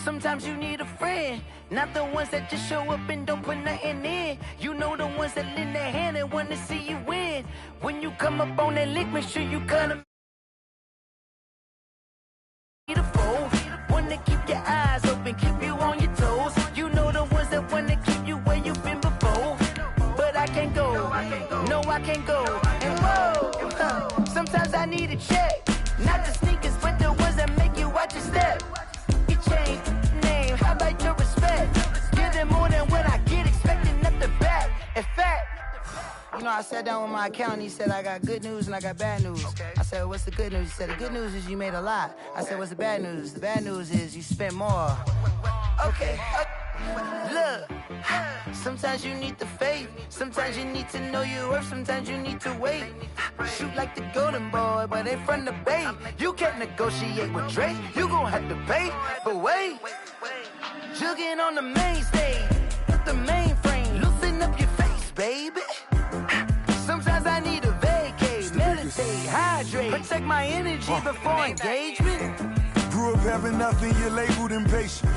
Sometimes you need a friend, not the ones that just show up and don't put nothing in. You know the ones that lend their hand and want to see you win. When you come up on that lick, make sure you cut 'em. Wanna keep your eyes open, keep you on your toes. You know the ones that wanna keep you where you've been before. But I can't go, no I can't go. And whoa, sometimes I need a check. Not the sneakers, but the ones that make you watch your step. You change name, how about your respect? Give them more than what I get, expecting nothing back. In fact, you know, I sat down with my accountant, he said, I got good news and I got bad news. Okay. I said, what's the good news? He said, the good news is you made a lot. I said, what's the bad news? The bad news is you spent more. Okay. Look, sometimes you need the faith. Sometimes you need to know your worth. Sometimes you need to wait. Shoot like the golden boy, but they from the bay. You can't negotiate with Drake. You gon' have to pay. But wait, jugging on the main stage, the mainframe, loosen up your face, baby. Sometimes I need a vacate, meditate, hydrate, protect my energy before engagement. Grew up having nothing, you're labeled impatient.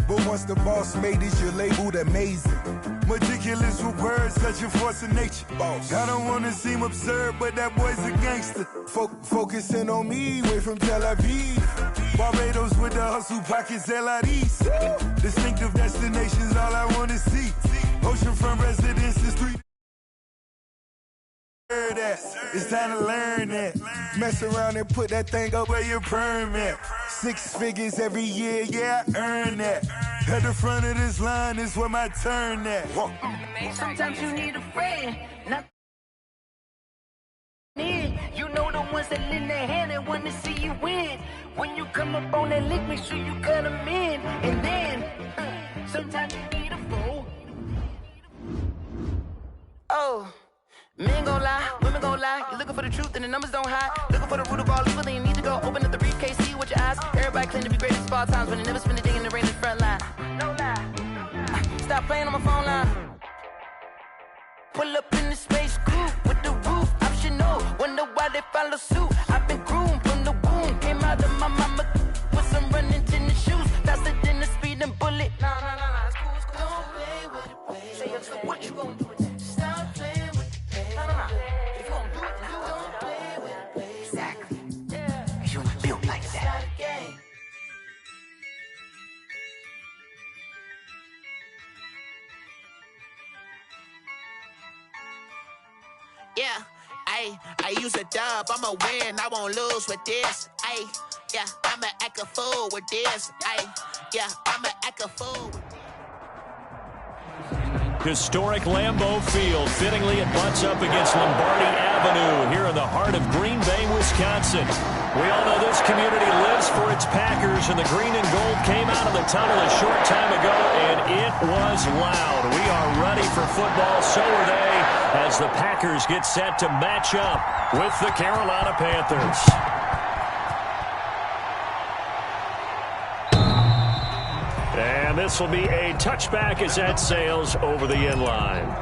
But once the boss made it, you're labeled amazing. Meticulous with words, such a force of nature. I don't wanna seem absurd, but that boy's a gangster. Focusing on me, way from Tel Aviv. Barbados with the hustle pockets, LIDs. Distinctive destinations, all I wanna see. Oceanfront residences, 3. It's time to learn that. Mess around and put that thing up where your perm at. 6 figures every year, yeah, I earn that. At the front of this line is where my turn at. Sometimes you need a friend, not you know the ones that lend their hand and want to see you win. When you come up on that lick, make sure you cut them in. And then, sometimes you need a fool. Oh. Men gon' lie, women gon' lie. You're looking for the truth and the numbers don't hide. Looking for the root of all evil, then you need to go open up the briefcase, see with your eyes. Everybody claim to be greatest of all times, but they never spend a day in the rain in the front line. No lie. Stop playing on my phone line. Pull up in the space coupe with the roof optional. Wonder why they follow suit. I've been groomed from the womb. Came out of my mama with some running tennis shoes. Faster than the speeding bullet. No, it's cool, it's cool. Don't play with it, baby. Say it, so what you gon' do? Stop playing. If you gon' do it, then don't play with it, baby. Exactly. Yeah. You built like that. Yeah, I use a dub, I'ma win, I won't lose with this. Yeah, I'ma act a fool with this. Yeah, I'ma act a fool. Historic Lambeau Field. Fittingly, it butts up against Lombardi Avenue here in the heart of Green Bay, Wisconsin. We all know this community lives for its Packers, and the green and gold came out of the tunnel a short time ago, and it was loud. We are ready for football, so are they, as the Packers get set to match up with the Carolina Panthers. And this will be a touchback as that sails over the end line.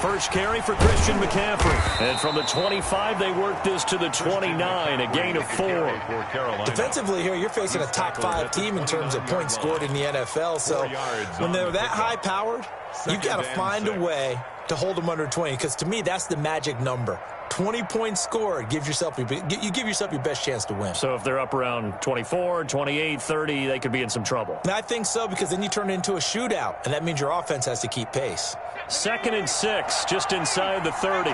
First carry for Christian McCaffrey. And from the 25, they worked this to the 29, a gain of 4. Defensively here, you're facing a top 5 team in terms of points scored in the NFL. So when they're that high-powered, you've got to find a way to hold them under 20, because to me, that's the magic number. 20 points scored, you give yourself your best chance to win. So if they're up around 24, 28, 30, they could be in some trouble. And I think so, because then you turn it into a shootout, and that means your offense has to keep pace. 2nd and 6, just inside the 30.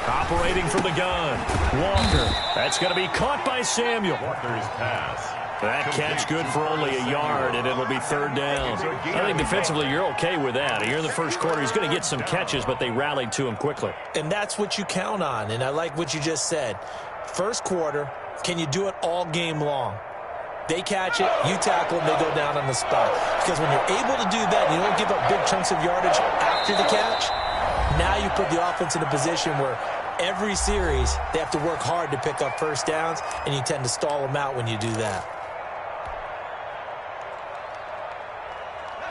Operating from the gun, Walker. That's going to be caught by Samuel. Walker's pass. That catch good for only a yard, and it'll be 3rd down. I think defensively you're okay with that. Here in the first quarter, he's going to get some catches, but they rallied to him quickly. And that's what you count on, and I like what you just said. First quarter, can you do it all game long? They catch it, you tackle them, they go down on the spot. Because when you're able to do that, you don't give up big chunks of yardage after the catch, now you put the offense in a position where every series they have to work hard to pick up first downs, and you tend to stall them out when you do that.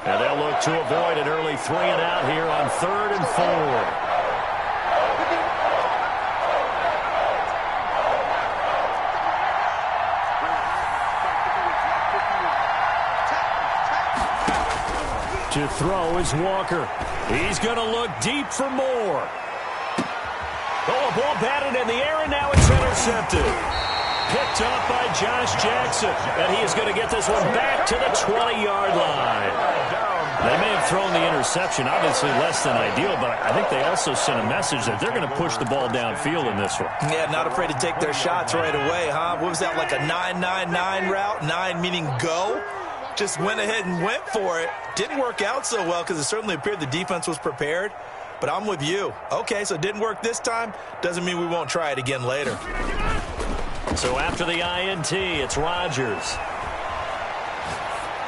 And they'll look to avoid an early 3 and out here on 3rd and 4. To throw is Walker. He's going to look deep for more. Oh, a ball batted in the air, and now it's intercepted. Picked up by Josh Jackson, and he is going to get this one back to the 20-yard line. They may have thrown the interception, obviously less than ideal, but I think they also sent a message that they're going to push the ball downfield in this one. Yeah, not afraid to take their shots right away, huh? What was that, like a 9-9-9 route? 9 meaning go? Just went ahead and went for it. Didn't work out so well because it certainly appeared the defense was prepared. But I'm with you. Okay, so it didn't work this time. Doesn't mean we won't try it again later. So after the INT, it's Rodgers.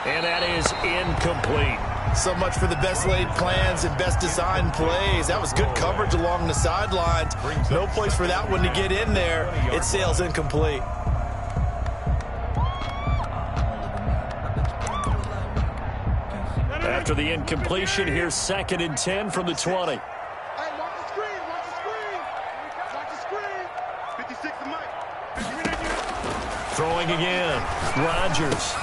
And that is incomplete. So much for the best laid plans and best designed plays. That was good coverage along the sidelines. No place for that one to get in there. It sails incomplete. After the incompletion, here's 2nd and 10 from the 20. Throwing again, Rodgers.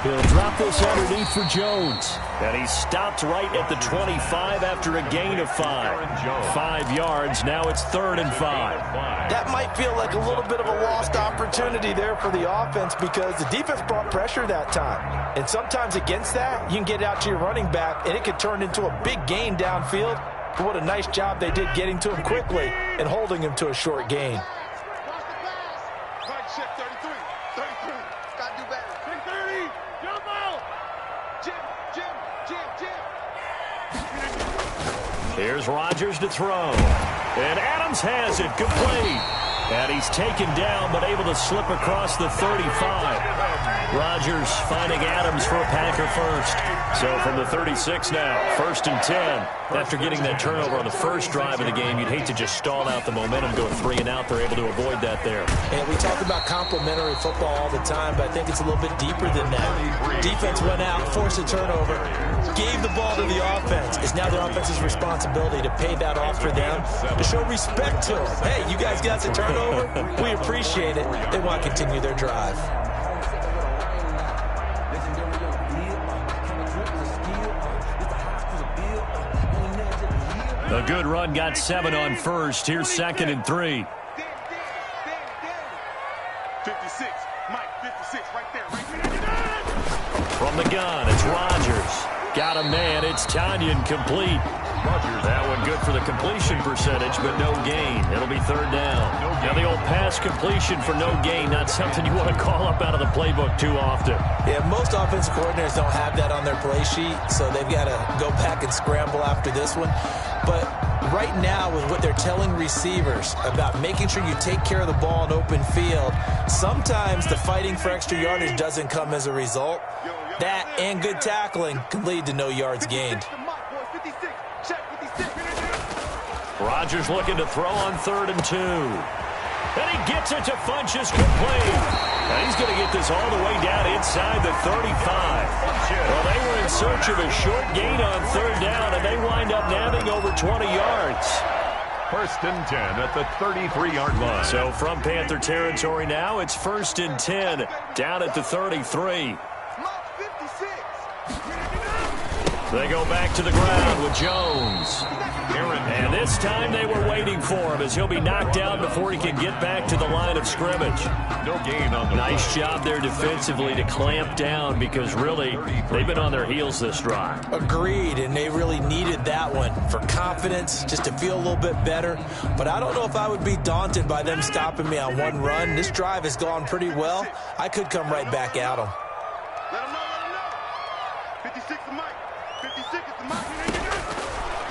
He'll drop this underneath for Jones. And he stopped right at the 25 after a gain of 5. 5 yards, now it's 3rd and 5. That might feel like a little bit of a lost opportunity there for the offense because the defense brought pressure that time. And sometimes against that, you can get out to your running back, and it could turn into a big gain downfield. But what a nice job they did getting to him quickly and holding him to a short gain. Here's Rodgers to throw. And Adams has it, complete. And he's taken down, but able to slip across the 35. Rodgers finding Adams for a Packer first. So from the 36 now, 1st and 10. After getting that turnover on the first drive of the game, you'd hate to just stall out the momentum, go 3 and out. They're able to avoid that there. And we talk about complementary football all the time, but I think it's a little bit deeper than that. Defense went out, forced a turnover, gave the ball to the offense. It's now their offense's responsibility to pay that off for them, to show respect to them. Hey, you guys got the turnover? We appreciate it. They want to continue their drive. A good run, got 7 on first. Here's 2nd and 3. 56, Mike, 56, right there. From the gun, it's Rodgers. Got a man, it's Tanyan, complete. That one good for the completion percentage, but no gain. It'll be 3rd down. Now the old pass completion for no gain, not something you want to call up out of the playbook too often. Yeah, most offensive coordinators don't have that on their play sheet, so they've got to go back and scramble after this one. But right now, with what they're telling receivers about making sure you take care of the ball in open field, sometimes the fighting for extra yardage doesn't come as a result. That and good tackling can lead to no yards gained. Rodgers looking to throw on 3rd and 2. And he gets it to Funchess, complete. And he's going to get this all the way down inside the 35. Well, they were in search of a short gain on 3rd down, and they wind up nabbing over 20 yards. 1st and 10 at the 33-yard line. So from Panther territory now, it's 1st and 10 down at the 33. They go back to the ground with Jones. And this time they were waiting for him as he'll be knocked down before he can get back to the line of scrimmage. No gain on the Nice job there defensively to clamp down because really they've been on their heels this drive. Agreed, and they really needed that one for confidence, just to feel a little bit better. But I don't know if I would be daunted by them stopping me on one run. This drive has gone pretty well. I could come right back at them. Let him know. 56 to Mike.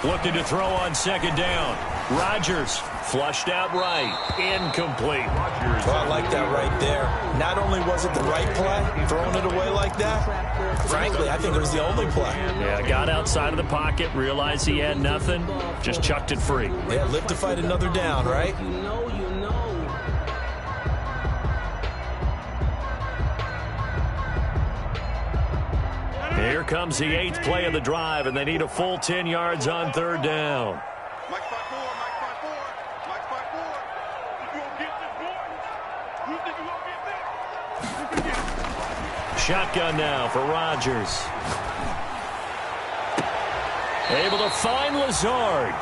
Looking to throw on second down. Rodgers flushed out right. Incomplete. Well, I like that right there. Not only was it the right play, throwing it away like that, frankly, I think it was the only play. Yeah, got outside of the pocket, realized he had nothing, just chucked it free. Yeah, live to fight another down, right? Here comes the 8th play of the drive, and they need a full 10 yards on third down. Shotgun now for Rodgers. Able to find Lazard.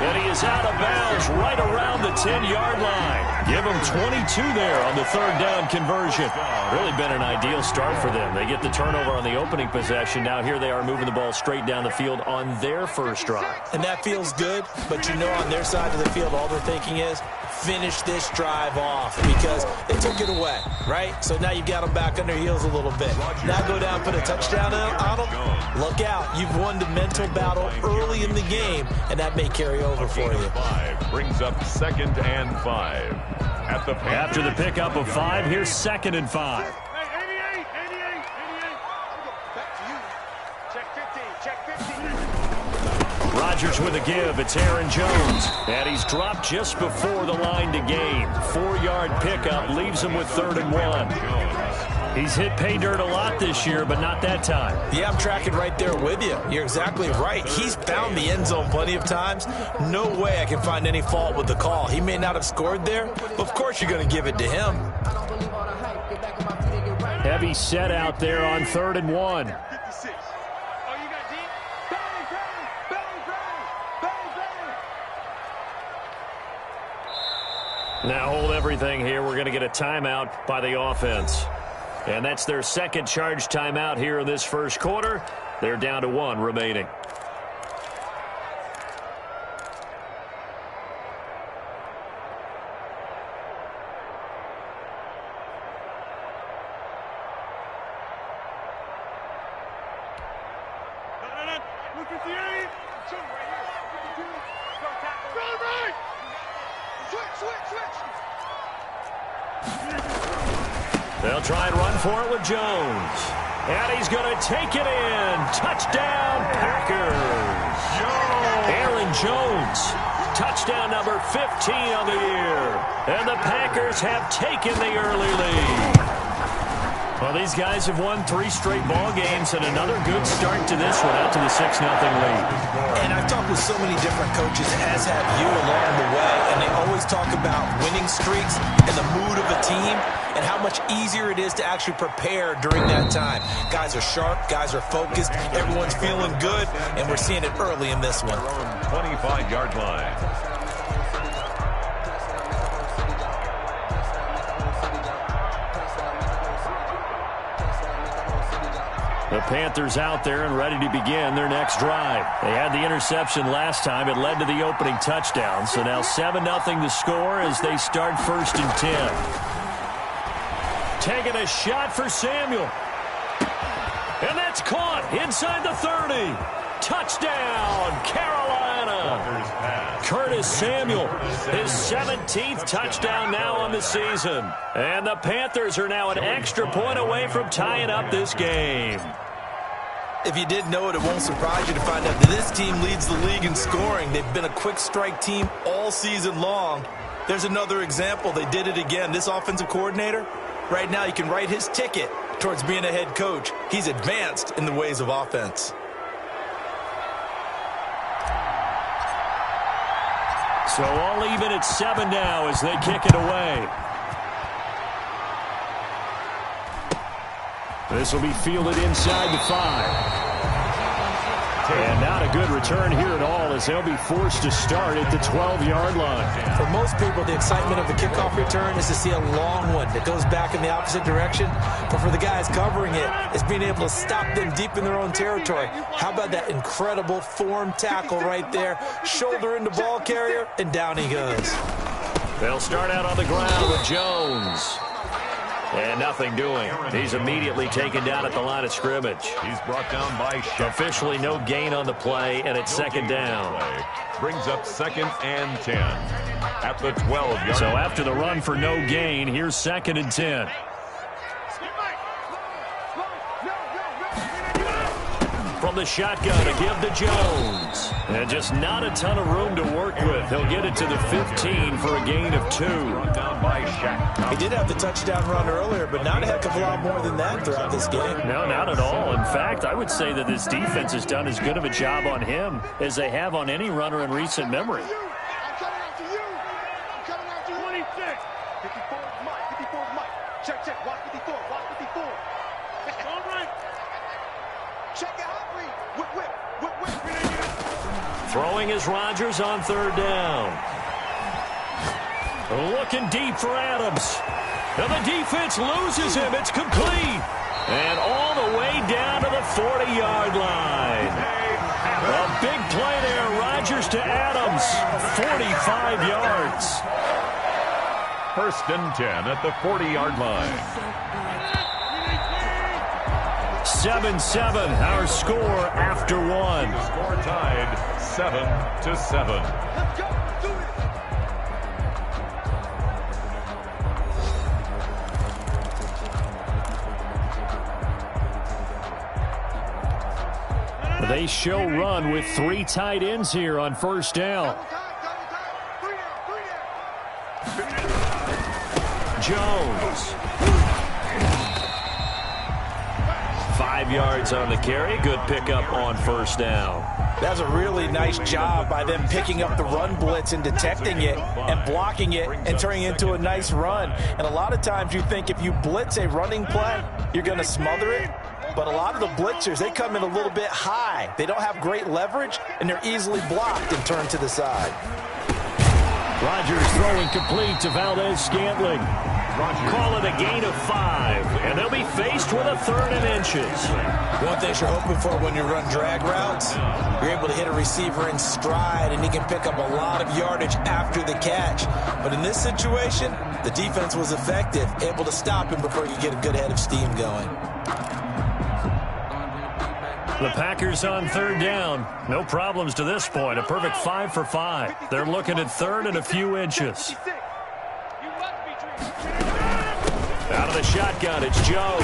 And he is out of bounds right around the 10-yard line. Give him 22 there on the third down conversion. Really been an ideal start for them. They get the turnover on the opening possession. Now here they are moving the ball straight down the field on their first drive. And that feels good, but you know on their side of the field all they're thinking is finish this drive off because they took it away, right? So now you've got them back on their heels a little bit. Now go down, put a touchdown on them. Look out. You've won the mental battle early in the game, and that may carry over for you. Brings up 2nd and 5. After the pickup of 5, here's 2nd and 5. Rodgers with a give. It's Aaron Jones. And he's dropped just before the line to gain. 4-yard pickup leaves him with 3rd and 1. He's hit pay dirt a lot this year, but not that time. Yeah, I'm tracking right there with you. You're exactly right. He's found the end zone plenty of times. No way I can find any fault with the call. He may not have scored there, but of course you're going to give it to him. Heavy set out there on 3rd and 1. Now hold everything here. We're going to get a timeout by the offense. And that's their second charge timeout here in this first quarter. They're down to 1 remaining. They'll try and run for it with Jones. And he's going to take it in. Touchdown, Packers. Aaron Jones. Touchdown number 15 on the year. And the Packers have taken the early lead. Well, these guys have won 3 straight ball games and another good start to this one out to the 6-0 lead. And I've talked with so many different coaches, as have you, along the way, and they always talk about winning streaks and the mood of a team and how much easier it is to actually prepare during that time. Guys are sharp, guys are focused, everyone's feeling good, and we're seeing it early in this one. 25-yard line. The Panthers out there and ready to begin their next drive. They had the interception last time. It led to the opening touchdown. So now 7-0 the score as they start 1st and 10. Taking a shot for Samuel. And that's caught inside the 30. Touchdown, Carolina. Curtis Samuel, his 17th touchdown now on the season. And the Panthers are now an extra point away from tying up this game. If you didn't know it, it won't surprise you to find out that this team leads the league in scoring. They've been a quick strike team all season long. There's another example. They did it again. This offensive coordinator, right now, you can write his ticket towards being a head coach. He's advanced in the ways of offense. So all even at 7 now as they kick it away. This will be fielded inside the 5. And not a good return here at all as they'll be forced to start at the 12-yard line. For most people, the excitement of the kickoff return is to see a long one that goes back in the opposite direction. But for the guys covering it, it's being able to stop them deep in their own territory. How about that incredible form tackle right there? Shoulder into ball carrier, and down he goes. They'll start out on the ground with Jones. And nothing doing. He's immediately taken down at the line of scrimmage. He's brought down by Shaq. Officially no gain on the play, and it's second down. Brings up 2nd and 10 at the 12-yard. So after the run for no gain, here's 2nd and 10. From the shotgun, a give to Jones. And just not a ton of room to work with. He'll get it to the 15 for a gain of 2. Down by Shaq. He did have the touchdown run earlier, but not a heck of a lot more than that throughout this game. No, not at all. In fact, I would say that this defense has done as good of a job on him as they have on any runner in recent memory. I'm coming after you. I'm coming after you. 26. 54 is Mike. 54 is Mike. Check. Watch 54. Watch 54. All right. Check it out. Whip. Throwing is Rodgers on 3rd down. Looking deep for Adams. And the defense loses him. It's complete. And all the way down to the 40-yard line. A big play there. Rodgers to Adams. 45 yards. 1st and 10 at the 40-yard line. 7-7, our score after 1. Score tied 7-7. Let's go. Do it. They show run with 3 tight ends here on 1st down. Jones. 5 yards on the carry. Good pickup on 1st down. That's a really nice job by them picking up the run blitz and detecting it and blocking it and turning it into a nice run. And a lot of times you think if you blitz a running play, you're going to smother it. But a lot of the blitzers, they come in a little bit high. They don't have great leverage, and they're easily blocked and turned to the side. Rodgers throwing complete to Valdez-Scantling. Call it a gain of 5, and they'll be faced with a 3rd and inches. One thing you're hoping for when you run drag routes, you're able to hit a receiver in stride, and he can pick up a lot of yardage after the catch. But in this situation, the defense was effective, able to stop him before you get a good head of steam going. The Packers on 3rd down. No problems to this point. A perfect 5 for 5. They're looking at 3rd and a few inches. Out of the shotgun, it's Jones.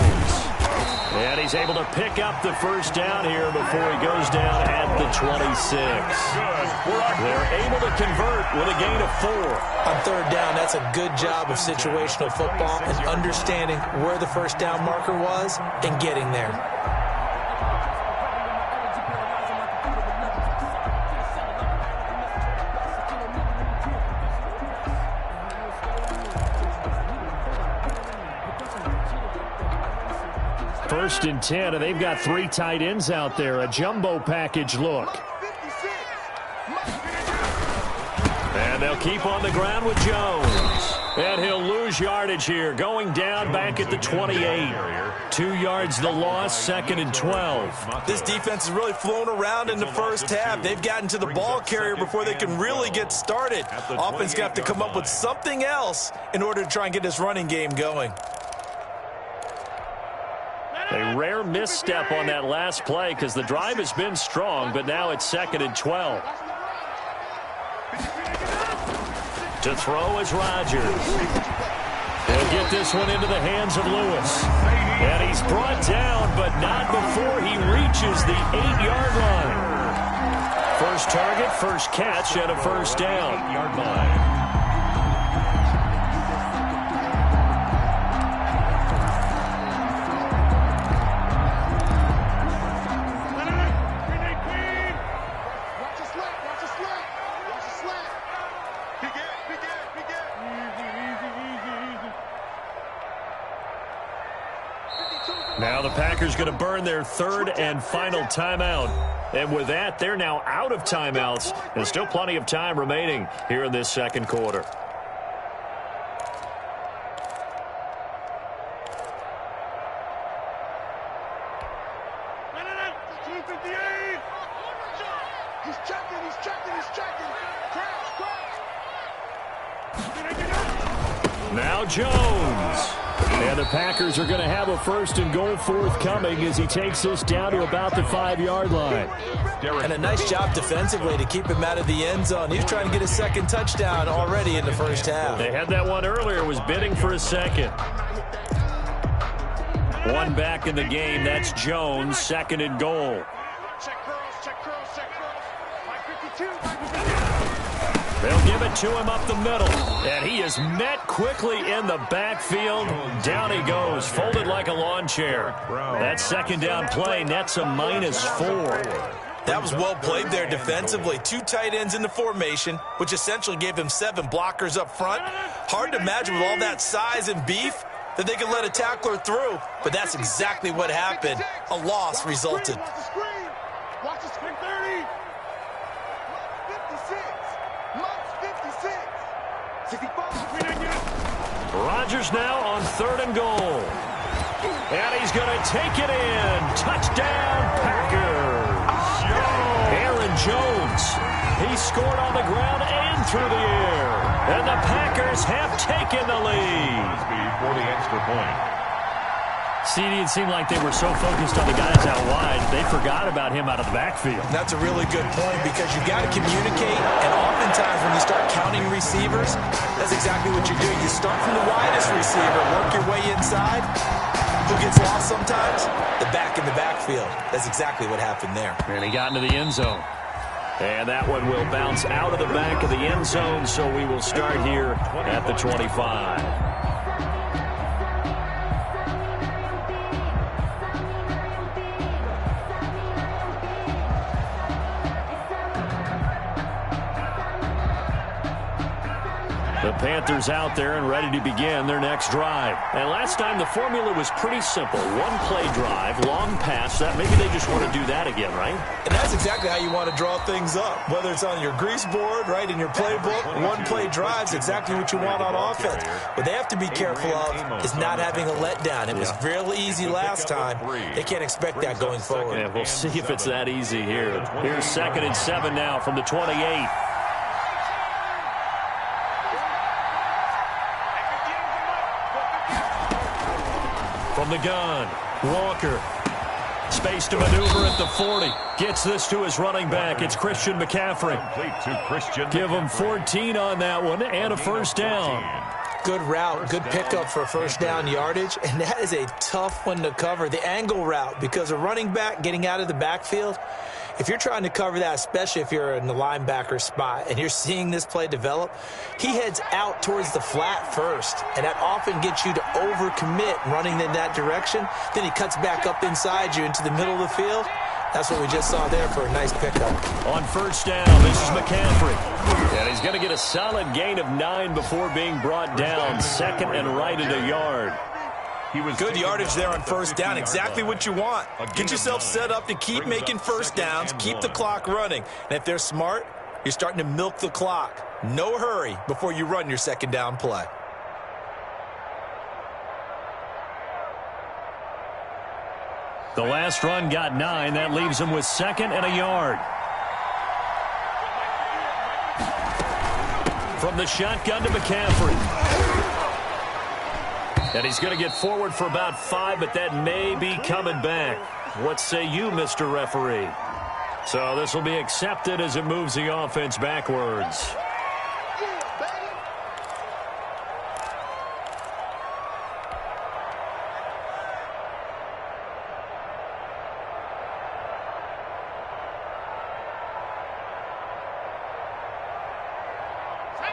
And he's able to pick up the 1st down here before he goes down at the 26. They're able to convert with a gain of 4. On 3rd down, that's a good job of situational football and understanding where the 1st down marker was and getting there. First and 10, and they've got 3 tight ends out there. A jumbo package look. And they'll keep on the ground with Jones. And he'll lose yardage here, going down back at the 28. 2 yards the loss, 2nd and 12. This defense has really flown around in the first half. They've gotten to the ball carrier before they can really get started. Offense got to come up with something else in order to try and get this running game going. A rare misstep on that last play because the drive has been strong, but now it's 2nd and 12. To throw is Rodgers. He'll get this one into the hands of Lewis. And he's brought down, but not before he reaches the 8-yard line. First target, first catch, and a 1st down. 8-yard line. Now the Packers going to burn their 3rd and final timeout. And with that, they're now out of timeouts. And still plenty of time remaining here in this 2nd quarter. He's checking. Crash. Now Jones. And the Packers are going to have a 1st and goal forthcoming as he takes this down to about the 5-yard line. And a nice job defensively to keep him out of the end zone. He's trying to get a 2nd touchdown already in the first half. They had that one earlier, was bidding for a 2nd. One back in the game, that's Jones, 2nd and goal. They'll give it to him up the middle. And he is met quickly in the backfield. Down he goes, folded like a lawn chair. That 2nd down play nets a -4. That was well played there defensively. 2 tight ends in the formation, which essentially gave him 7 blockers up front. Hard to imagine with all that size and beef that they could let a tackler through. But that's exactly what happened. A loss resulted. Watch the screen. 30. 56. 65. Rodgers now on 3rd and goal. And he's going to take it in. Touchdown, Packers. Aaron Jones. He scored on the ground and through the air. And the Packers have taken the lead. For the extra point. CD, it seemed like they were so focused on the guys out wide, they forgot about him out of the backfield. That's a really good point because you got to communicate, and oftentimes when you start counting receivers, that's exactly what you do. You start from the widest receiver, work your way inside. Who gets lost sometimes? The back in the backfield. That's exactly what happened there. And he got into the end zone. And that one will bounce out of the back of the end zone, so we will start here at the 25. The Panthers out there and ready to begin their next drive. And last time the formula was pretty simple. 1-play drive, long pass. That maybe they just want to do that again, right? And that's exactly how you want to draw things up. Whether it's on your grease board, right, in your playbook, 1-play drive's exactly what you want on offense. What they have to be careful of is not having a letdown. It was real easy last time. They can't expect that going forward. Yeah, we'll see if it's that easy here. Here's 2nd and 7 now from the 28. From the gun, Walker. Space to maneuver at the 40. Gets this to his running back. It's Christian McCaffrey. Give him 14 on that one and a 1st down. Good route, good pickup for 1st down yardage, and that is a tough one to cover. The angle route, because a running back getting out of the backfield, if you're trying to cover that, especially if you're in the linebacker spot and you're seeing this play develop, he heads out towards the flat first, and that often gets you to overcommit running in that direction. Then he cuts back up inside you into the middle of the field. That's what we just saw there for a nice pickup. On 1st down, this is McCaffrey. And he's going to get a solid gain of 9 before being brought down. 2nd and right at a yard. Good yardage there on 1st down. Exactly what you want. Get yourself set up to keep making 1st downs, keep the clock running. And if they're smart, you're starting to milk the clock. No hurry before you run your 2nd down play. The last run got 9. That leaves him with 2nd and a yard. From the shotgun to McCaffrey. And he's going to get forward for about 5, but that may be coming back. What say you, Mr. Referee? So this will be accepted as it moves the offense backwards.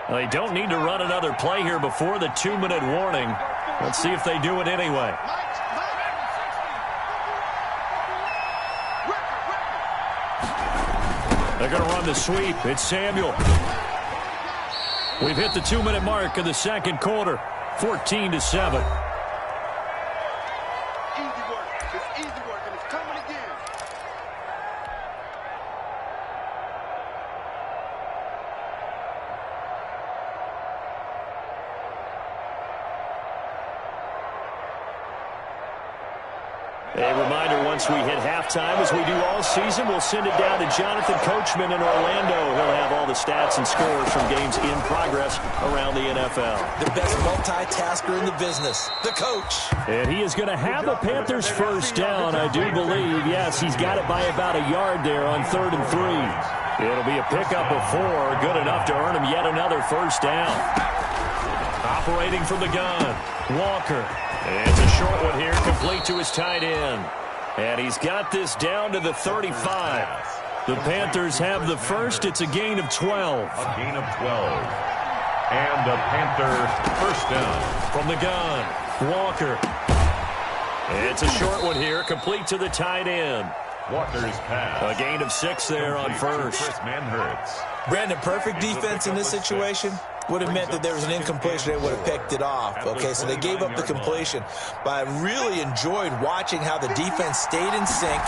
They don't need to run another play here before the 2-minute warning. Let's see if they do it anyway. They're going to run the sweep. It's Samuel. We've hit the 2-minute mark in the 2nd quarter. 14-7. Easy work. It's easy work, and it's coming again. A reminder once we hit halftime, as we do all season, we'll send it down to Jonathan Coachman in Orlando. He'll have all the stats and scores from games in progress around the NFL. The best multitasker in the business, the coach. And he is going to have the Panthers first down, I do believe. Yes, he's got it by about a yard there on 3rd and 3. It'll be a pickup of 4, good enough to earn him yet another first down. Operating from the gun, Walker. It's a short one here, complete to his tight end. And he's got this down to the 35. The Panthers have the first. It's a gain of 12. A gain of 12. And a Panther first down. From the gun, Walker. It's a short one here, complete to the tight end. Walker's pass. A gain of 6 there on first. Chris Manhertz. Brandon, perfect defense in this situation would have meant that there was an incompletion. They would have picked it off. Okay, so they gave up the completion. But I really enjoyed watching how the defense stayed in sync,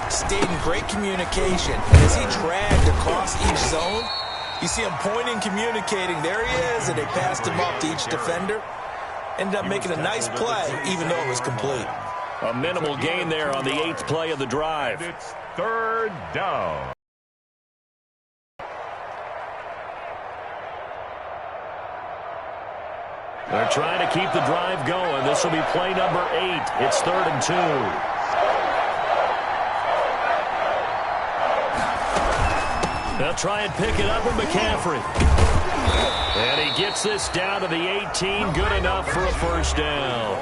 stayed in great communication. And as he dragged across each zone, you see him pointing, communicating. There he is, and they passed him off to each defender. Ended up making a nice play, even though it was complete. A minimal gain there on the 8th play of the drive. And it's 3rd down. They're trying to keep the drive going. This will be play number 8. It's 3rd and 2. They'll try and pick it up with McCaffrey. And he gets this down to the 18. Good enough for a first down.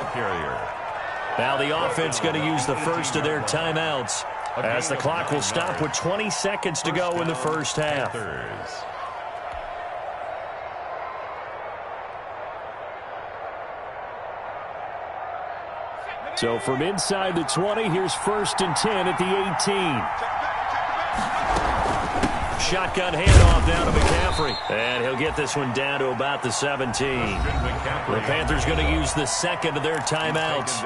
Now the offense going to use the first of their timeouts as the clock will stop with 20 seconds to go in the first half. So from inside the 20, here's 1st and 10 at the 18. Shotgun handoff down to McCaffrey. And he'll get this one down to about the 17. The Panthers going to use the second of their timeouts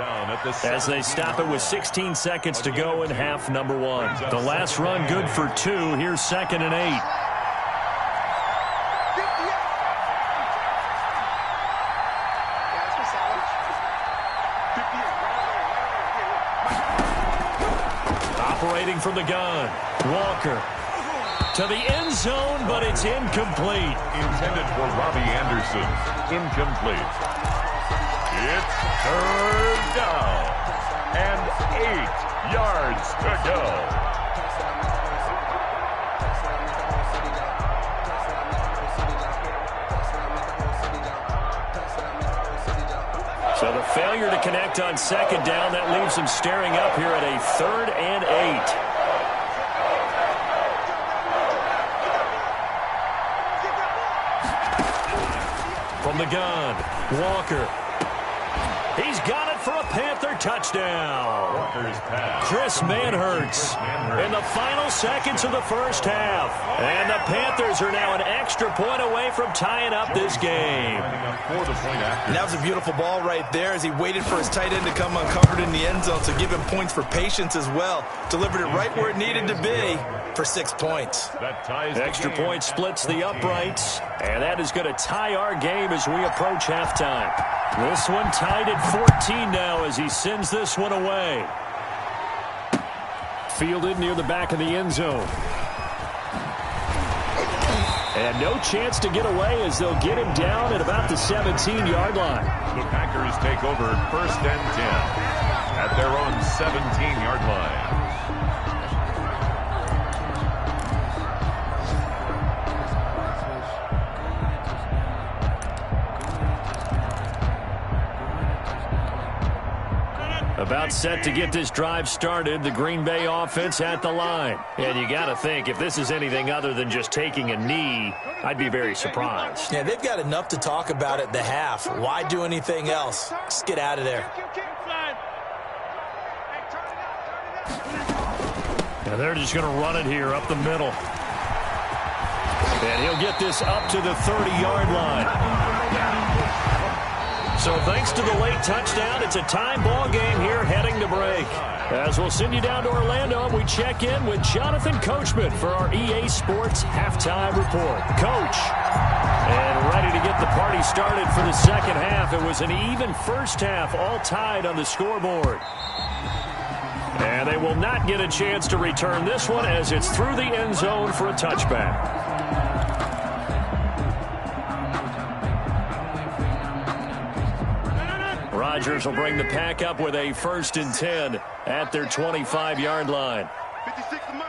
as they stop it with 16 seconds to go in half number 1. The last run good for 2. Here's 2nd and 8. Operating from the gun, Walker. To the end zone, but it's incomplete. Intended for Robbie Anderson. Incomplete. It's 3rd down. And 8 yards to go. So the failure to connect on 2nd down, that leaves them staring up here at a 3rd and 8. From the gun, Walker. He's got it for a Panther touchdown. Walker's pass. Chris Manhertz in the final seconds of the first half. And the Panthers are now an extra point away from tying up this game. And that was a beautiful ball right there as he waited for his tight end to come uncovered in the end zone to give him points for patience as well. Delivered it right where it needed to be for 6 points. Extra point splits the uprights, and that is going to tie our game as we approach halftime. This one tied at 14 now as he sends this one away. Fielded near the back of the end zone. And no chance to get away as they'll get him down at about the 17-yard line. The Packers take over 1st and 10 at their own 17-yard line. About set to get this drive started, the Green Bay offense at the line. And you got to think, if this is anything other than just taking a knee, I'd be very surprised. Yeah, they've got enough to talk about at the half. Why do anything else? Just get out of there. Now they're just going to run it here up the middle. And he'll get this up to the 30-yard line. So thanks to the late touchdown, it's a tie ball game here heading to break. As we'll send you down to Orlando, we check in with Jonathan Coachman for our EA Sports Halftime Report. Coach, and ready to get the party started for the second half. It was an even first half, all tied on the scoreboard. And they will not get a chance to return this one as it's through the end zone for a touchback. Rodgers will bring the pack up with a 1st and 10 at their 25-yard line. 56 to Mike.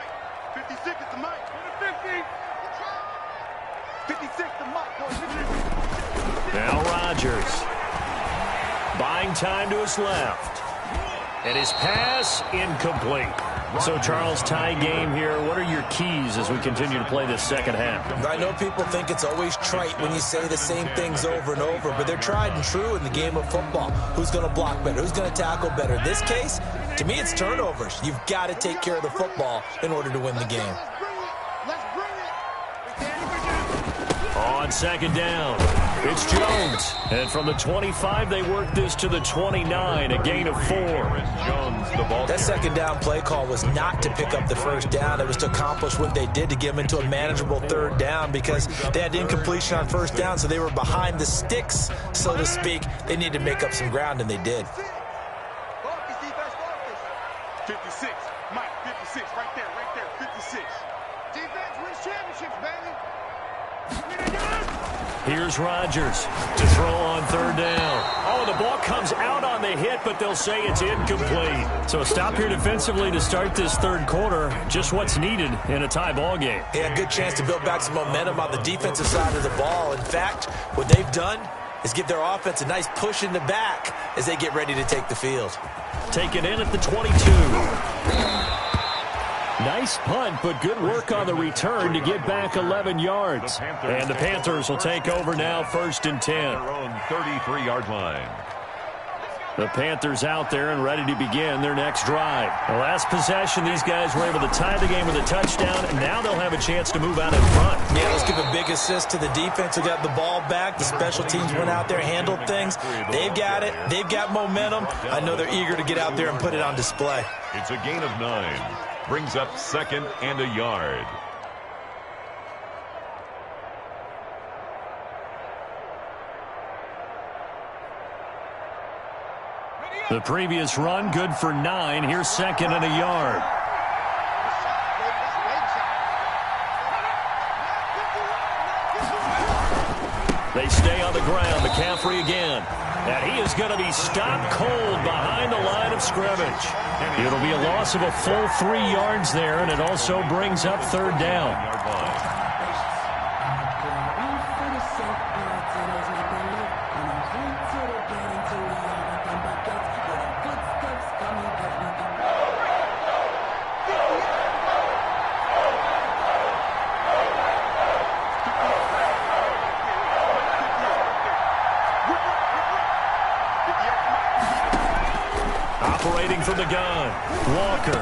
56 is the Mike. 50. 56 to Mike. Now Rodgers. Buying time to his left. And his pass incomplete. So, Charles, tie game here. What are your keys as we continue to play this second half? I know people think it's always trite when you say the same things over and over, but they're tried and true in the game of football. Who's going to block better? Who's going to tackle better? In this case, to me, it's turnovers. You've got to take care of the football in order to win the game. On 2nd down, it's Jones. And from the 25, they work this to the 29, a gain of 4. Jones, the ball. That 2nd down play call was not to pick up the 1st down. It was to accomplish what they did to get them into a manageable 3rd down because they had incompletion on 1st down, so they were behind the sticks, so to speak. They needed to make up some ground, and they did. 56. Mike, 56. Right there. 56. Defense wins championships, baby. Here's Rodgers to throw on 3rd down. Oh, the ball comes out on the hit, but they'll say it's incomplete. So a stop here defensively to start this 3rd quarter. Just what's needed in a tie ball game. Yeah, good chance to build back some momentum on the defensive side of the ball. In fact, what they've done is give their offense a nice push in the back as they get ready to take the field. Take it in at the 22. Nice punt, but good work on the return to get back 11 yards. And the Panthers will take over now, 1st and 10. Their own 33-yard line. The Panthers out there and ready to begin their next drive. The last possession, these guys were able to tie the game with a touchdown, and now they'll have a chance to move out in front. Yeah, let's give a big assist to the defense who got the ball back. The special teams went out there, handled things. They've got it. They've got momentum. I know they're eager to get out there and put it on display. It's a gain of 9. Brings up 2nd and a yard. The previous run, good for 9. Here's 2nd and a yard. They stay on the ground. McCaffrey again. And he is going to be stopped cold behind the line of scrimmage. It'll be a loss of a full 3 yards there, and it also brings up 3rd down. Operating from the gun, Walker.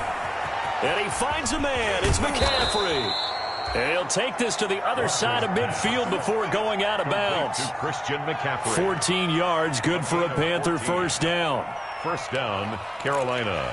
And he finds a man. It's McCaffrey. And he'll take this to the other side of midfield before going out of bounds. Christian McCaffrey. 14 yards, good for a Panther 1st down. 1st down, Carolina.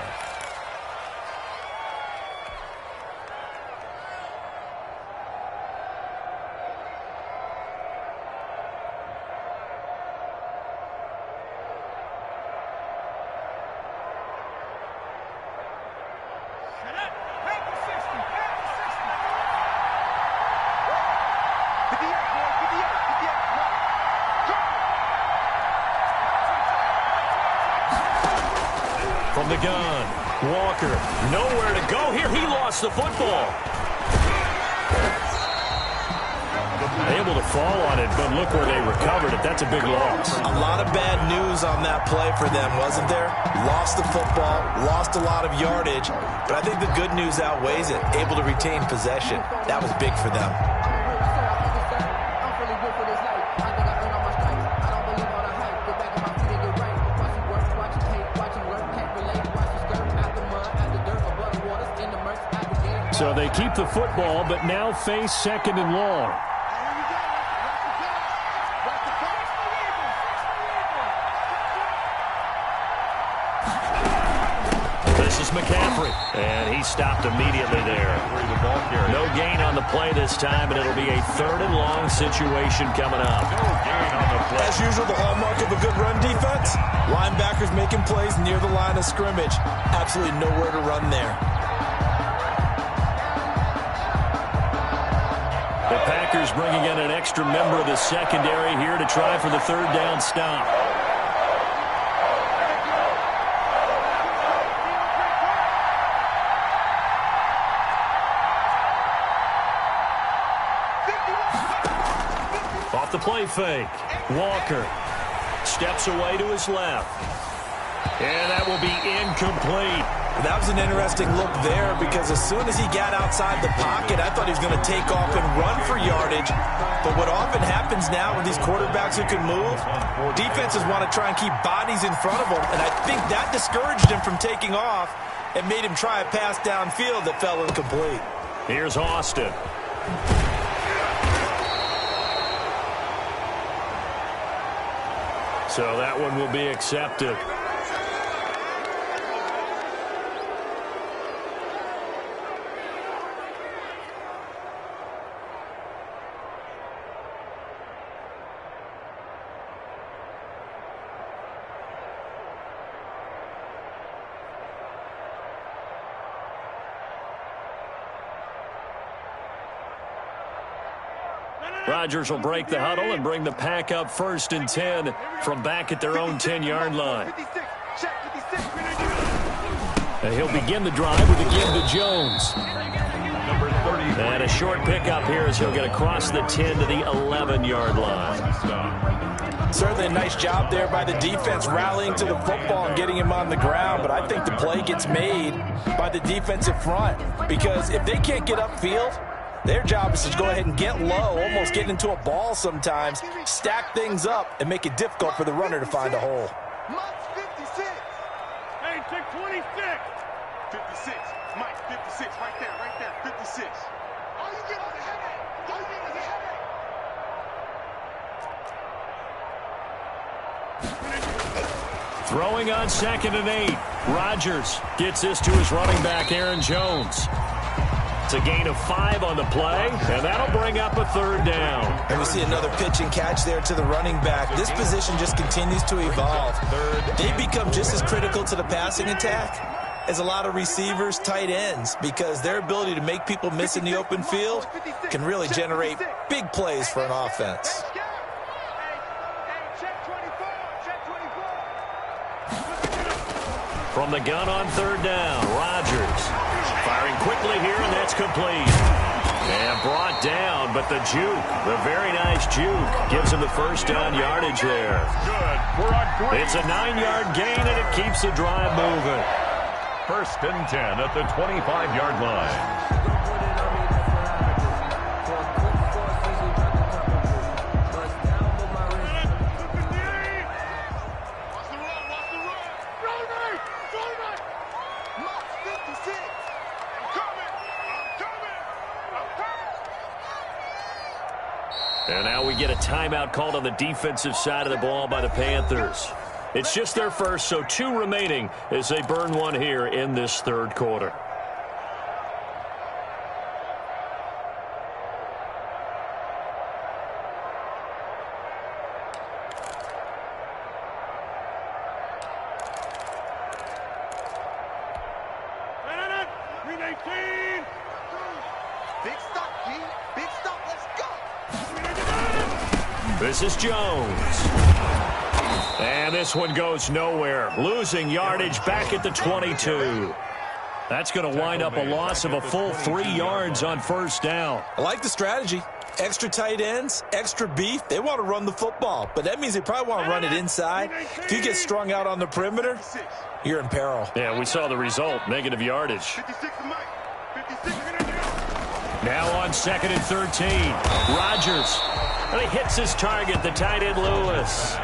From the gun, Walker, nowhere to go here. He lost the football. Able to fall on it, but look where they recovered it. That's a big loss. A lot of bad news on that play for them, wasn't there? Lost the football, lost a lot of yardage, but I think the good news outweighs it. Able to retain possession. That was big for them. So they keep the football, but now face 2nd and long. This is McCaffrey. And he stopped immediately there. No gain on the play this time, and it'll be a 3rd and long situation coming up. As usual, the hallmark of a good run defense, linebackers making plays near the line of scrimmage. Absolutely nowhere to run there. The Packers bringing in an extra member of the secondary here to try for the 3rd down stop. Off the play fake. Walker steps away to his left. And that will be incomplete. That was an interesting look there because as soon as he got outside the pocket, I thought he was going to take off and run for yardage. But what often happens now with these quarterbacks who can move, defenses want to try and keep bodies in front of them. And I think that discouraged him from taking off and made him try a pass downfield that fell incomplete. Here's Austin. So that one will be accepted. Rodgers will break the huddle and bring the Pack up 1st and 10 from back at their own 10-yard line. And he'll begin the drive with a give to Jones. And a short pickup here as he'll get across the 10 to the 11-yard line. Certainly a nice job there by the defense rallying to the football and getting him on the ground, but I think the play gets made by the defensive front because if they can't get upfield, their job is to go ahead and get low, almost get into a ball sometimes, stack things up, and make it difficult for the runner to find a hole. Mike's 56. Hey, take 26. 56. Mike, 56. Right there, 56. All you get is a headache. All you get is a headache. Throwing on 2nd and 8. Rodgers gets this to his running back, Aaron Jones. It's a gain of 5 on the play, and that'll bring up a 3rd down. And we see another pitch and catch there to the running back. This position just continues to evolve. They become just as critical to the passing attack as a lot of receivers, tight ends, because their ability to make people miss in the open field can really generate big plays for an offense. From the gun on 3rd down, Rodgers firing quickly here, and that's complete. And brought down, but the juke, the very nice juke, gives him the 1st down yardage there. It's a 9-yard gain, and it keeps the drive moving. 1st and 10 at the 25-yard line. And now we get a timeout called on the defensive side of the ball by the Panthers. It's just their first, so 2 remaining as they burn one here in this 3rd quarter. Big stop, G. Big stop. Let's go. This is Jones. And this one goes nowhere. Losing yardage back at the 22. That's going to wind up a loss of a full 3 yards on 1st down. I like the strategy. Extra tight ends, extra beef. They want to run the football, but that means they probably want to run it inside. If you get strung out on the perimeter, you're in peril. Yeah, we saw the result, negative yardage. Now on 2nd and 13. Rodgers. And he hits his target, the tight end Lewis.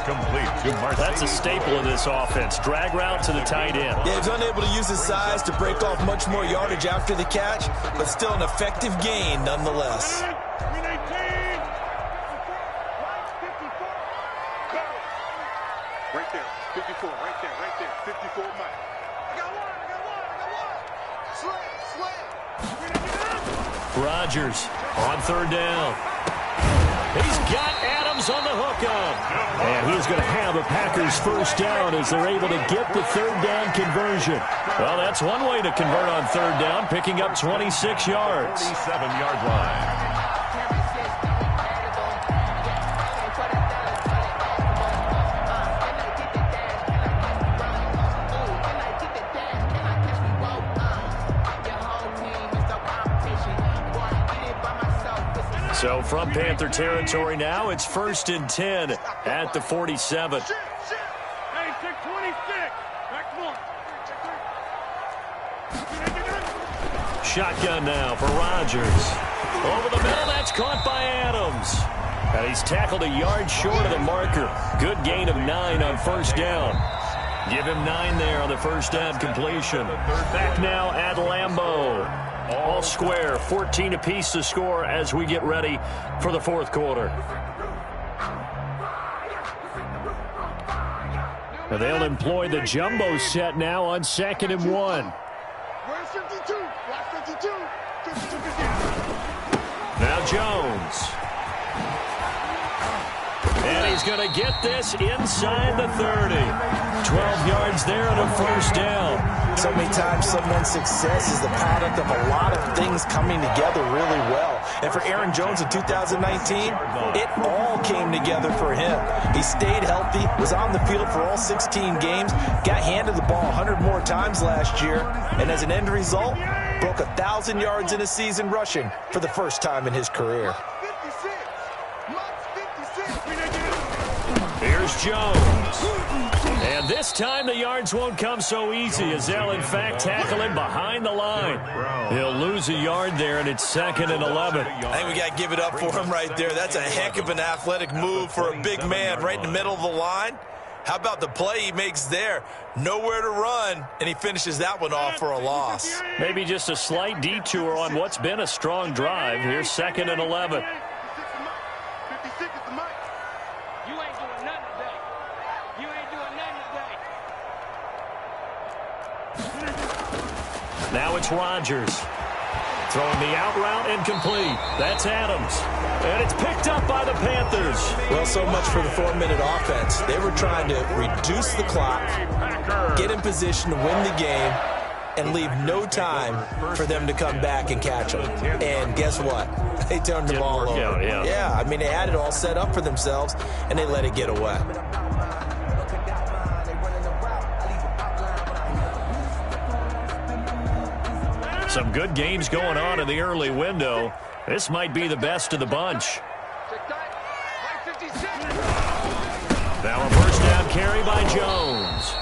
Complete to Marcy. That's a staple of this offense. Drag route to the tight end. Yeah, he's unable to use his size to break off much more yardage after the catch, but still an effective gain nonetheless. Right there, 54, right there, 54, Mike. I got one. Rodgers on third down. He's got Adams on the hookup. And he's going to have a Packers first down as they're able to get the third down conversion. Well, that's one way to convert on third down, picking up 26 yards. 37-yard line. So from Panther territory now, it's 1st and 10 at the 47. Hey, 626. Back Shotgun now for Rodgers. Over the middle, that's caught by Adams. And he's tackled a yard short of the marker. Good gain of 9 on first down. Give him 9 there on the first down completion. Back now at Lambeau. All square, 14 apiece to score as we get ready for the fourth quarter. They'll employ the jumbo set now on 2nd and 1. Where's 52? Watch 52. 52. Now Jones. And he's going to get this inside the 30. 12 yards there and a first down. So many times someone's success is the product of a lot of things coming together really well. And for Aaron Jones in 2019, it all came together for him. He stayed healthy, was on the field for all 16 games, got handed the ball 100 more times last year, and as an end result, broke 1,000 yards in a season rushing for the first time in his career. 56. Max 56. Here's Jones. And this time the yards won't come so easy as they'll, in fact, tackle him behind the line. He'll lose a yard there, and it's 2nd and 11. I think we got to give it up for him right there. That's a heck of an athletic move for a big man right in the middle of the line. How about the play he makes there? Nowhere to run, and he finishes that one off for a loss. Maybe just a slight detour on what's been a strong drive. Here's 2nd and 11. 56 is the mic. You ain't doing nothing today. You ain't doing nothing today. Now it's Rodgers. Throwing the out route incomplete. That's Adams. And it's picked up by the Panthers. Well, so much for the 4-minute offense. They were trying to reduce the clock, get in position to win the game, and leave no time for them to come back and catch them. And guess what? They turned the ball over. Yeah, I mean, they had it all set up for themselves, and they let it get away. Some good games going on in the early window. This might be the best of the bunch. Now a first down carry by Jones.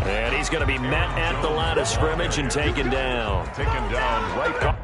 And he's going to be met at the line of scrimmage and taken down. Taken down right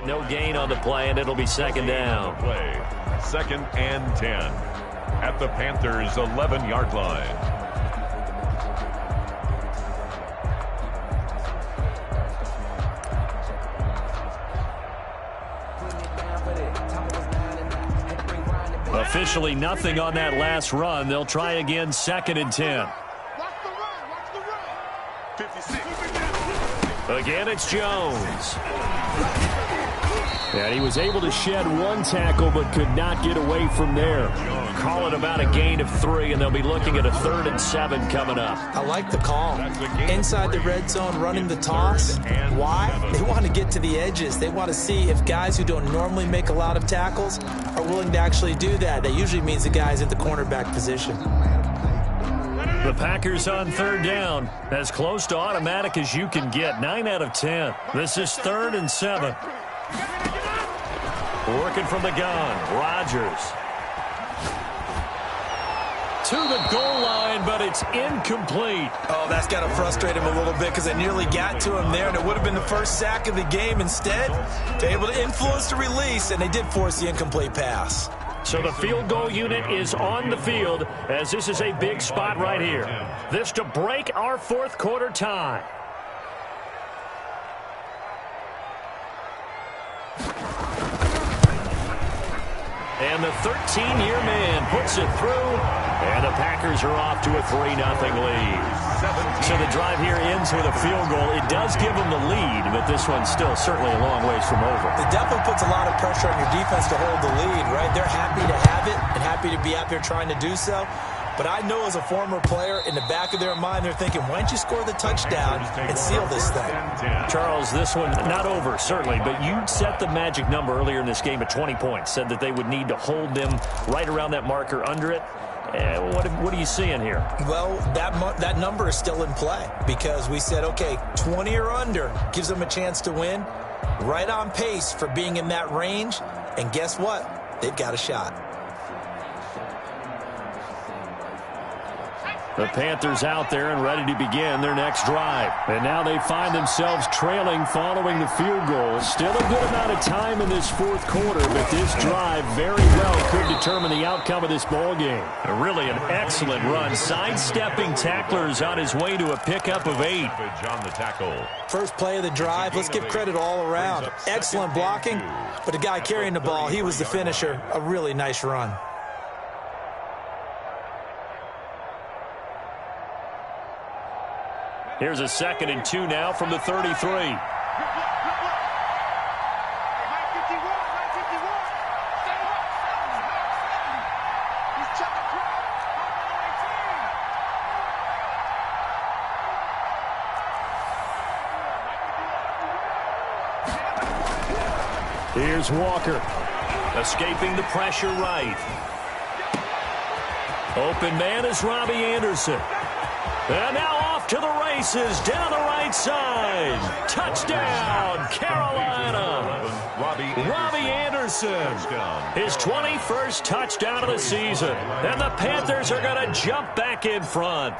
No gain on the play, and it'll be second down. Play. 2nd and 10 at the Panthers' 11-yard line. Officially nothing on that last run. They'll try again, 2nd and 10. Again, it's Jones. And he was able to shed one tackle but could not get away from there. Call it about a gain of 3, and they'll be looking at a 3rd and 7 coming up. I like the call. Inside the red zone, running the toss. Why? They want to get to the edges. They want to see if guys who don't normally make a lot of tackles are willing to actually do that. That usually means the guy's at the cornerback position. The Packers on 3rd down. As close to automatic as you can get. 9 out of 10. This is 3rd and 7. Working from the gun. Rodgers. To the goal line, but it's incomplete. Oh, that's got to frustrate him a little bit because they nearly got to him there, and it would have been the first sack of the game. Instead, they're able to influence the release, and they did force the incomplete pass. So the field goal unit is on the field as this is a big spot right here. This to break our 4th quarter tie. And the 13-year man puts it through, and the Packers are off to a 3-0 lead. So the drive here ends with a field goal. It does give them the lead, but this one's still certainly a long ways from over. It definitely puts a lot of pressure on your defense to hold the lead, right? They're happy to have it and happy to be out there trying to do so. But I know as a former player, in the back of their mind, they're thinking, why don't you score the touchdown and seal this thing? Charles, this one not over, certainly, but you set the magic number earlier in this game at 20 points, said that they would need to hold them right around that marker under it. What are you seeing here? Well, that number is still in play because we said, okay, 20 or under gives them a chance to win. Right on pace for being in that range. And guess what? They've got a shot. The Panthers out there and ready to begin their next drive. And now they find themselves trailing following the field goal. Still a good amount of time in this 4th quarter, but this drive very well could determine the outcome of this ball game. Really an excellent run. Sidestepping tacklers on his way to a pickup of 8. On the tackle. First play of the drive, let's give credit all around. Excellent blocking, but the guy carrying the ball, he was the finisher. A really nice run. Here's a 2nd and 2 now from the 33. Here's Walker. Escaping the pressure right. Open man is Robbie Anderson. And now off to the races down the right side. Touchdown, Carolina. Robbie Anderson. His 21st touchdown of the season. And the Panthers are going to jump back in front.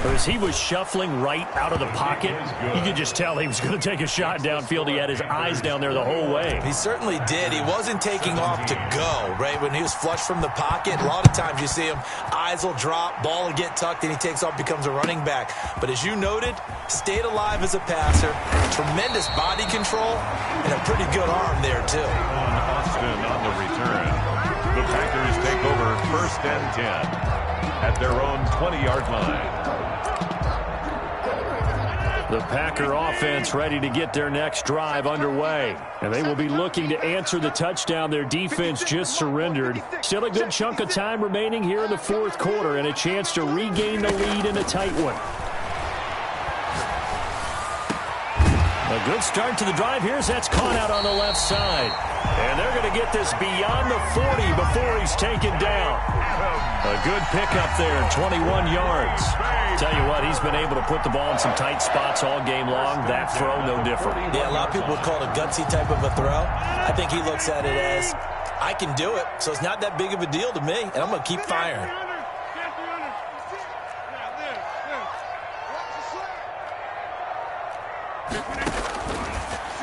As he was shuffling right out of the pocket, you could just tell he was going to take a shot downfield. He had his eyes down there the whole way. He certainly did. He wasn't taking off to go, right? When he was flush from the pocket, a lot of times you see him, eyes will drop, ball will get tucked, and he takes off, becomes a running back. But as you noted, stayed alive as a passer, tremendous body control, and a pretty good arm there, too. Austin on the return. The Packers take over 1st and 10 at their own 20-yard line. The Packer offense ready to get their next drive underway. And they will be looking to answer the touchdown their defense just surrendered. Still a good chunk of time remaining here in the 4th quarter and a chance to regain the lead in a tight one. A good start to the drive. Here's that's caught out on the left side. And they're going to get this beyond the 40 before he's taken down. A good pickup there, 21 yards. Tell you what, he's been able to put the ball in some tight spots all game long. That throw, no different. Yeah, a lot of people would call it a gutsy type of a throw. I think he looks at it as, I can do it, so it's not that big of a deal to me, and I'm going to keep firing.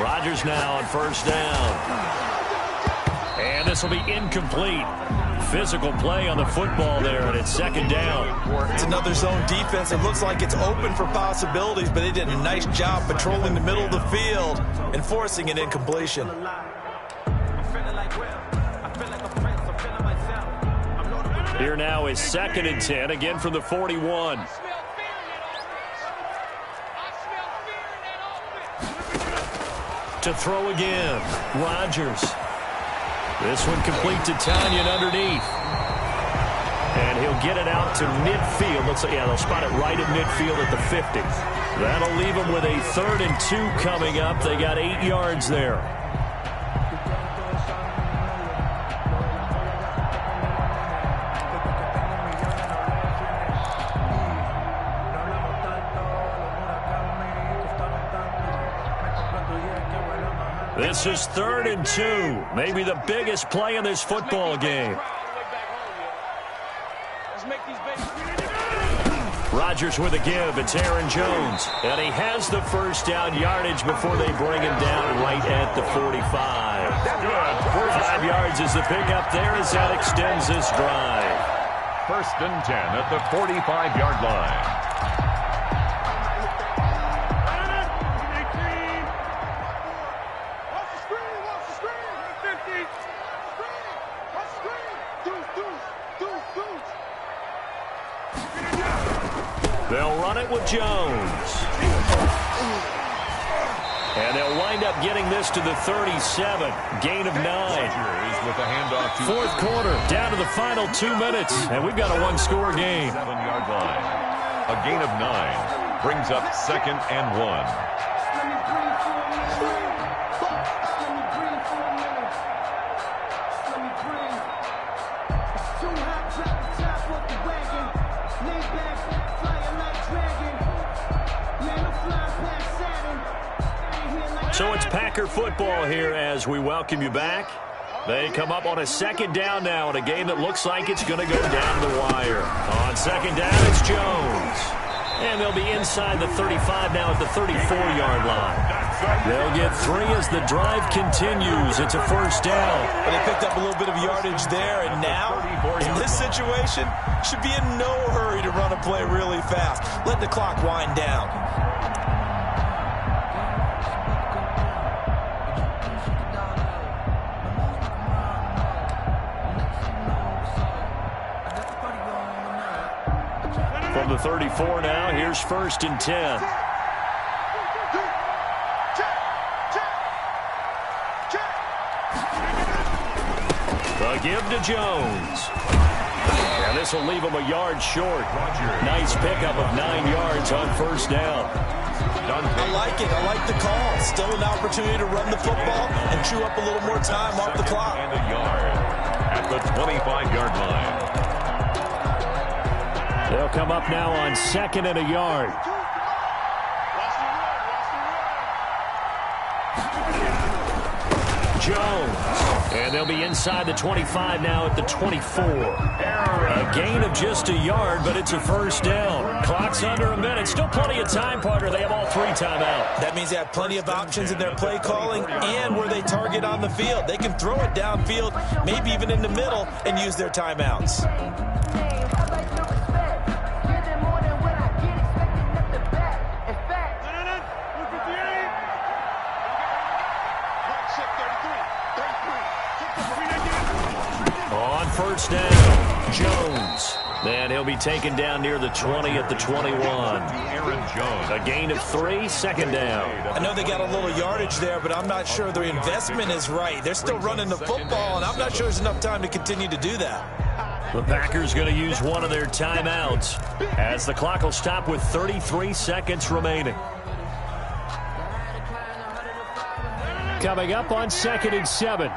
Rodgers now on first down. And this will be incomplete. Physical play on the football there, and it's second down. It's another zone defense. It looks like it's open for possibilities, but they did a nice job patrolling the middle of the field and forcing an incompletion. Here now is 2nd and 10, again from the 41. To throw again, Rodgers. This one complete to Tanyan underneath. And he'll get it out to midfield. Looks like, yeah, they'll spot it right at midfield at the 50. That'll leave them with a 3rd and 2 coming up. They got 8 yards there. This is 3rd and 2. Maybe the biggest play in this football game. Rodgers with a give. It's Aaron Jones. And he has the first down yardage before they bring him down right at the 45. 5 yards is the pickup there as that extends this drive. 1st and 10 at the 45-yard line. They'll run it with Jones. And they'll wind up getting this to the 37. Gain of 9. With a handoff to 4th quarter, down to the final 2 minutes. And we've got a one-score game. 7-yard line. A gain of 9 brings up 2nd and 1. So it's Packer football here as we welcome you back. They come up on a 2nd down now in a game that looks like it's going to go down the wire. On 2nd down, it's Jones. And they'll be inside the 35 now at the 34-yard line. They'll get 3 as the drive continues. It's a 1st down. But they picked up a little bit of yardage there, and now, in this situation, should be in no hurry to run a play really fast. Let the clock wind down. From the 34 now, here's 1st and 10. The give to Jones. And this will leave him a yard short. Nice pickup of 9 yards on 1st down. I like it. I like the call. Still an opportunity to run the football and chew up a little more time off the clock. And a yard at the 25-yard line. They'll come up now on 2nd and a yard. Jones. And they'll be inside the 25 now at the 24. A gain of just a yard, but it's a 1st down. Clock's under a minute. Still plenty of time, partner. They have all 3 timeouts. That means they have plenty of options in their play calling and where they target on the field. They can throw it downfield, maybe even in the middle, and use their timeouts. On 1st down, Jones. Then he'll be taken down near the 20 at the 21. Aaron Jones. A gain of 3, 2nd down. I know they got a little yardage there, but I'm not sure their investment is right. They're still running the football, and I'm not sure there's enough time to continue to do that. The Packers going to use one of their timeouts as the clock will stop with 33 seconds remaining. Coming up on 2nd and 7.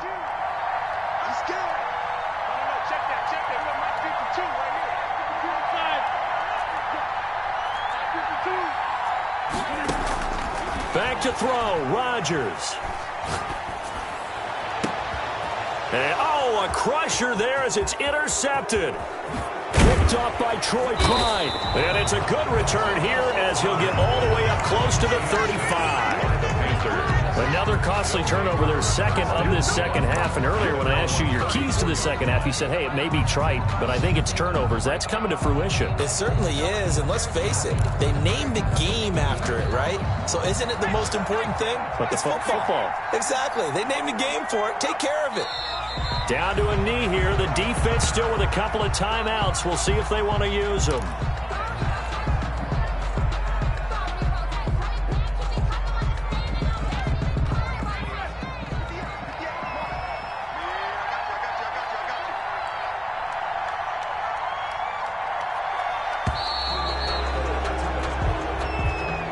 Back to throw, Rodgers. And, a crusher there as it's intercepted. Picked off by Troy Pride. And it's a good return here as he'll get all the way up close to the 35. Another costly turnover, their second of this second half. And earlier when I asked you your keys to the second half, you said, hey, it may be trite, but I think it's turnovers. That's coming to fruition. It certainly is, and let's face it, they named the game after it, right? So isn't it the most important thing? But it's football. Exactly. They named the game for it. Take care of it. Down to a knee here. The defense still with a couple of timeouts. We'll see if they want to use them.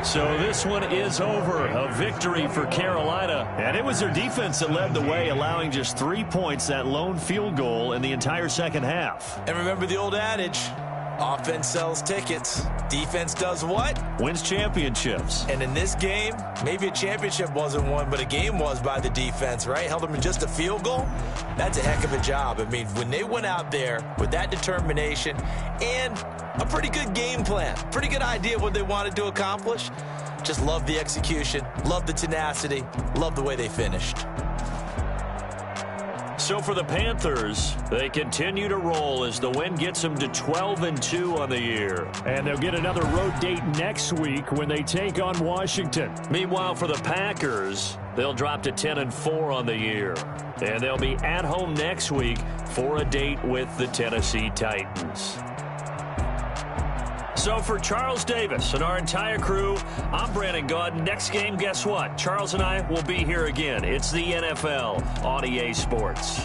So this one is over. A victory for Carolina. And it was their defense that led the way, allowing just 3 points, that lone field goal in the entire second half. And remember the old adage, offense sells tickets. Defense does what? Wins championships. And in this game, maybe a championship wasn't won, but a game was by the defense, right? Held them in just a field goal. That's a heck of a job. I mean, when they went out there with that determination and a pretty good game plan, pretty good idea of what they wanted to accomplish, just love the execution, love the tenacity, love the way they finished. So for the Panthers, they continue to roll as the win gets them to 12-2 on the year. And they'll get another road date next week when they take on Washington. Meanwhile, for the Packers, they'll drop to 10-4 on the year. And they'll be at home next week for a date with the Tennessee Titans. So for Charles Davis and our entire crew, I'm Brandon Gaud. Next game, guess what? Charles and I will be here again. It's the NFL on EA Sports.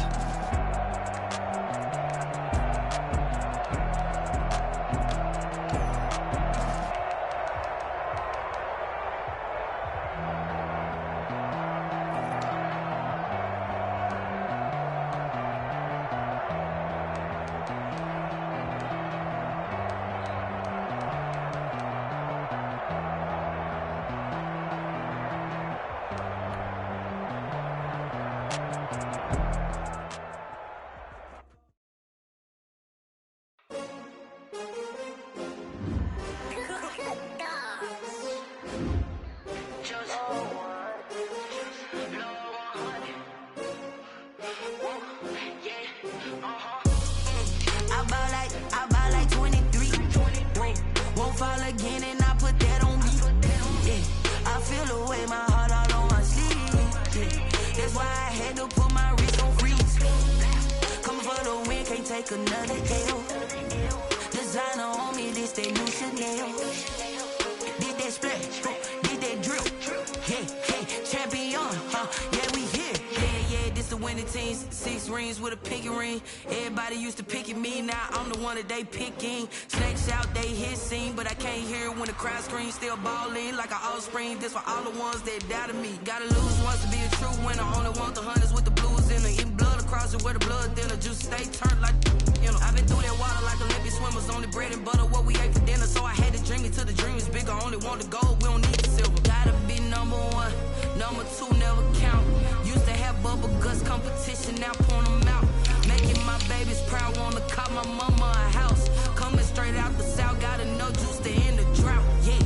Still ballin' like an offspring. This for all the ones that doubted me. Gotta lose once to be a true winner. Only want the hunters with the blues in her. Eating blood across it where the blood thinner. Juice stay turned like, you know. I've been through that water like Olympic swimmers. Only bread and butter what we ate for dinner. So I had to dream it till the dream is bigger. Only want the gold, we don't need the silver. Gotta be number one, number two never count. Used to have bubble guts competition, now point them out. Making my babies proud, wanna call my mama a house. Coming straight out the south, gotta know juice to end the drought. Yeah.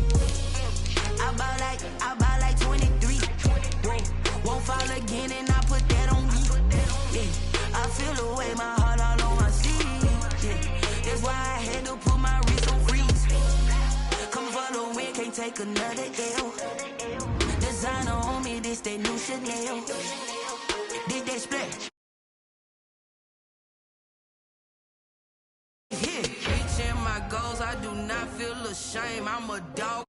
I buy like 23. Won't fall again and I put that on me. Yeah. I feel the way my heart all on my sleeve. Yeah. That's why I had to put my wrist on freeze. Coming for the win, can't take another L. Designer on me, this that new Chanel. Did that splash? Yeah. Reaching my goals, I do not feel ashamed. I'm a dog.